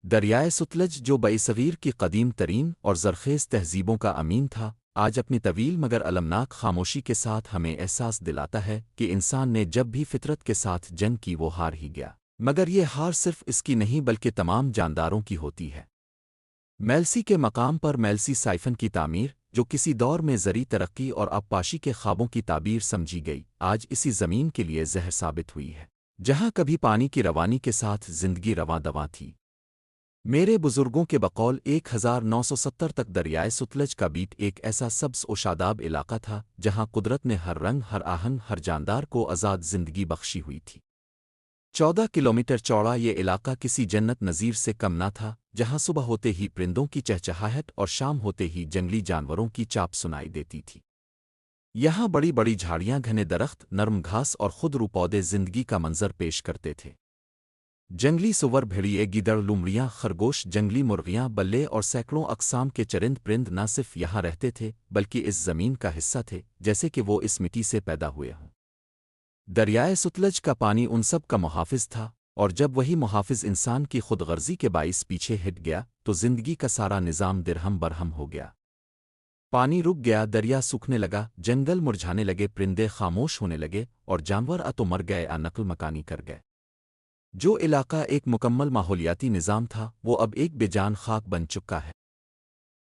دریائے ستلج جو بصغیر کی قدیم ترین اور زرخیز تہذیبوں کا امین تھا، آج اپنی طویل مگر المناک خاموشی کے ساتھ ہمیں احساس دلاتا ہے کہ انسان نے جب بھی فطرت کے ساتھ جنگ کی وہ ہار ہی گیا، مگر یہ ہار صرف اس کی نہیں بلکہ تمام جانداروں کی ہوتی ہے۔ میلسی کے مقام پر میلسی سائفن کی تعمیر، جو کسی دور میں زرعی ترقی اور آبپاشی کے خوابوں کی تعبیر سمجھی گئی، آج اسی زمین کے لیے زہر ثابت ہوئی ہے، جہاں کبھی پانی کی روانی کے ساتھ زندگی رواں دواں تھی۔ میرے بزرگوں کے بقول 1970 تک دریائے ستلج کا بیٹ ایک ایسا سبز و شاداب علاقہ تھا جہاں قدرت نے ہر رنگ، ہر آہنگ، ہر جاندار کو آزاد زندگی بخشی ہوئی تھی۔ 14 کلومیٹر چوڑا یہ علاقہ کسی جنت نظیر سے کم نہ تھا، جہاں صبح ہوتے ہی پرندوں کی چہچہاہٹ اور شام ہوتے ہی جنگلی جانوروں کی چاپ سنائی دیتی تھی۔ یہاں بڑی بڑی جھاڑیاں، گھنے درخت، نرم گھاس اور خود رو پودے زندگی کا منظر پیش کرتے تھے۔ جنگلی سور، بھیڑیے، گیدڑ، لومڑیاں، خرگوش، جنگلی مرغیاں، بلے اور سینکڑوں اقسام کے چرند پرند نہ صرف یہاں رہتے تھے بلکہ اس زمین کا حصہ تھے، جیسے کہ وہ اس مٹی سے پیدا ہوئے ہوں۔ دریائے ستلج کا پانی ان سب کا محافظ تھا، اور جب وہی محافظ انسان کی خود غرضی کے باعث پیچھے ہٹ گیا تو زندگی کا سارا نظام درہم برہم ہو گیا۔ پانی رک گیا، دریا سوکھنے لگا، جنگل مرجھانے لگے، پرندے خاموش ہونے لگے، اور جانور تو مر گئے، نقل مکانی کر گئے۔ جو علاقہ ایک مکمل ماحولیاتی نظام تھا وہ اب ایک بے جان خاک بن چکا ہے۔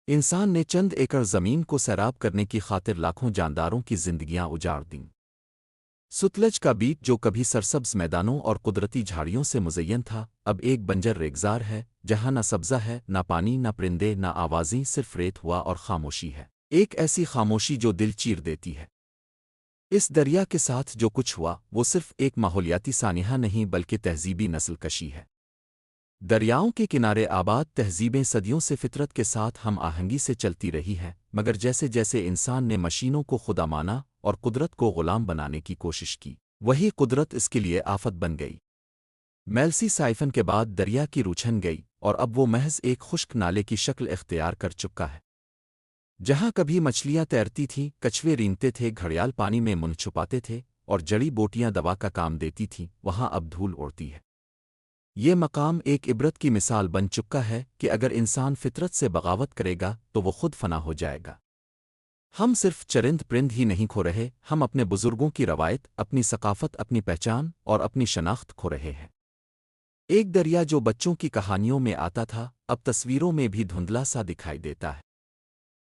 انسان نے چند ایکڑ زمین کو سیراب کرنے کی خاطر لاکھوں جانداروں کی زندگیاں اجاڑ دیں۔ ستلج کا بیٹ جو کبھی سرسبز میدانوں اور قدرتی جھاڑیوں سے مزین تھا، اب ایک بنجر ریگزار ہے جہاں نہ سبزہ ہے، نہ پانی، نہ پرندے، نہ آوازیں، صرف ریت ہوا اور خاموشی ہے، ایک ایسی خاموشی جو دل چیر دیتی ہے۔ اس دریا کے ساتھ جو کچھ ہوا وہ صرف ایک ماحولیاتی سانحہ نہیں بلکہ تہذیبی نسل کشی ہے۔ دریاؤں کے کنارے آباد تہذیبیں صدیوں سے فطرت کے ساتھ ہم آہنگی سے چلتی رہی ہیں، مگر جیسے جیسے انسان نے مشینوں کو خدا مانا اور قدرت کو غلام بنانے کی کوشش کی، وہی قدرت اس کے لیے آفت بن گئی۔ میلسی سائفن کے بعد دریا کی روح چھن گئی اور اب وہ محض ایک خشک نالے کی شکل اختیار کر چکا ہے۔ جہاں کبھی مچھلیاں تیرتی تھیں، کچھوے رینگتے تھے، گھڑیال پانی میں منہ چھپاتے تھے اور جڑی بوٹیاں دوا کا کام دیتی تھیں، وہاں اب دھول اڑتی ہے۔ یہ مقام ایک عبرت کی مثال بن چکا ہے کہ اگر انسان فطرت سے بغاوت کرے گا تو وہ خود فنا ہو جائے گا۔ ہم صرف چرند پرند ہی نہیں کھو رہے، ہم اپنے بزرگوں کی روایت، اپنی ثقافت، اپنی پہچان اور اپنی شناخت کھو رہے ہیں۔ ایک دریا جو بچوں کی کہانیوں میں آتا تھا اب تصویروں میں بھی دھندلا سا دکھائی دیتا ہے۔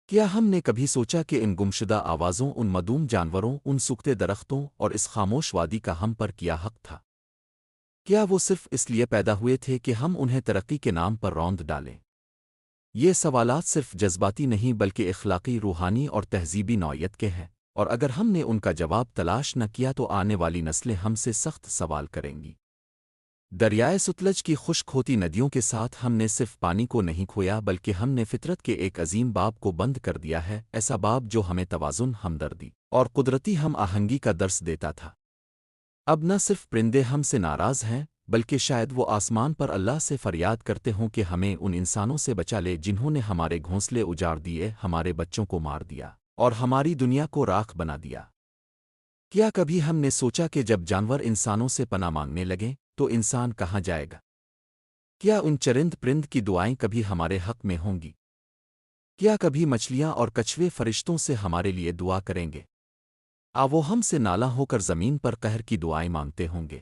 کیا ہم نے کبھی سوچا کہ ان گمشدہ آوازوں، ان مدوم جانوروں، ان سوکھتے درختوں اور اس خاموش وادی کا ہم پر کیا حق تھا؟ کیا وہ صرف اس لیے پیدا ہوئے تھے کہ ہم انہیں ترقی کے نام پر روند ڈالیں؟ یہ سوالات صرف جذباتی نہیں بلکہ اخلاقی، روحانی اور تہذیبی نوعیت کے ہیں، اور اگر ہم نے ان کا جواب تلاش نہ کیا تو آنے والی نسلیں ہم سے سخت سوال کریں گی۔ دریائے ستلج کی خشک ہوتی ندیوں کے ساتھ ہم نے صرف پانی کو نہیں کھویا بلکہ ہم نے فطرت کے ایک عظیم باب کو بند کر دیا ہے، ایسا باب جو ہمیں توازن، ہمدردی اور قدرتی ہم آہنگی کا درس دیتا تھا۔ اب نہ صرف پرندے ہم سے ناراض ہیں بلکہ شاید وہ آسمان پر اللہ سے فریاد کرتے ہوں کہ ہمیں ان انسانوں سے بچا لے جنہوں نے ہمارے گھونسلے اجاڑ دیے، ہمارے بچوں کو مار دیا اور ہماری دنیا کو راکھ بنا دیا۔ کیا کبھی ہم نے سوچا کہ جب جانور انسانوں سے پناہ مانگنے لگیں تو انسان کہاں جائے گا؟ کیا ان چرند پرند کی دعائیں کبھی ہمارے حق میں ہوں گی؟ کیا کبھی مچھلیاں اور کچھوے فرشتوں سے ہمارے لیے دعا کریں گے؟ وہ ہم سے نالاں ہو کر زمین پر قہر کی دعائیں مانگتے ہوں گے؟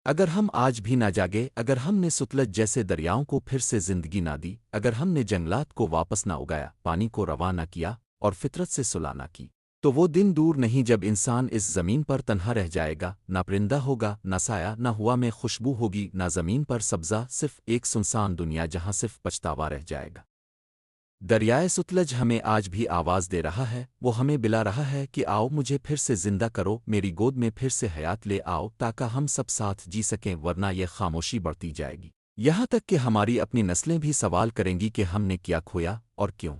اگر ہم آج بھی نہ جاگے، اگر ہم نے ستلج جیسے دریاؤں کو پھر سے زندگی نہ دی، اگر ہم نے جنگلات کو واپس نہ اگایا، پانی کو رواں نہ کیا اور فطرت سے صلح نہ کی، تو وہ دن دور نہیں جب انسان اس زمین پر تنہا رہ جائے گا، نہ پرندہ ہوگا، نہ سایہ، نہ ہوا میں خوشبو ہوگی، نہ زمین پر سبزہ، صرف ایک سنسان دنیا جہاں صرف پچھتاوا رہ جائے گا۔ دریائے ستلج ہمیں آج بھی آواز دے رہا ہے، وہ ہمیں بلا رہا ہے کہ آؤ مجھے پھر سے زندہ کرو، میری گود میں پھر سے حیات لے آؤ تاکہ ہم سب ساتھ جی سکیں، ورنہ یہ خاموشی بڑھتی جائے گی، یہاں تک کہ ہماری اپنی نسلیں بھی سوال کریں گی کہ ہم نے کیا کھویا اور کیوں۔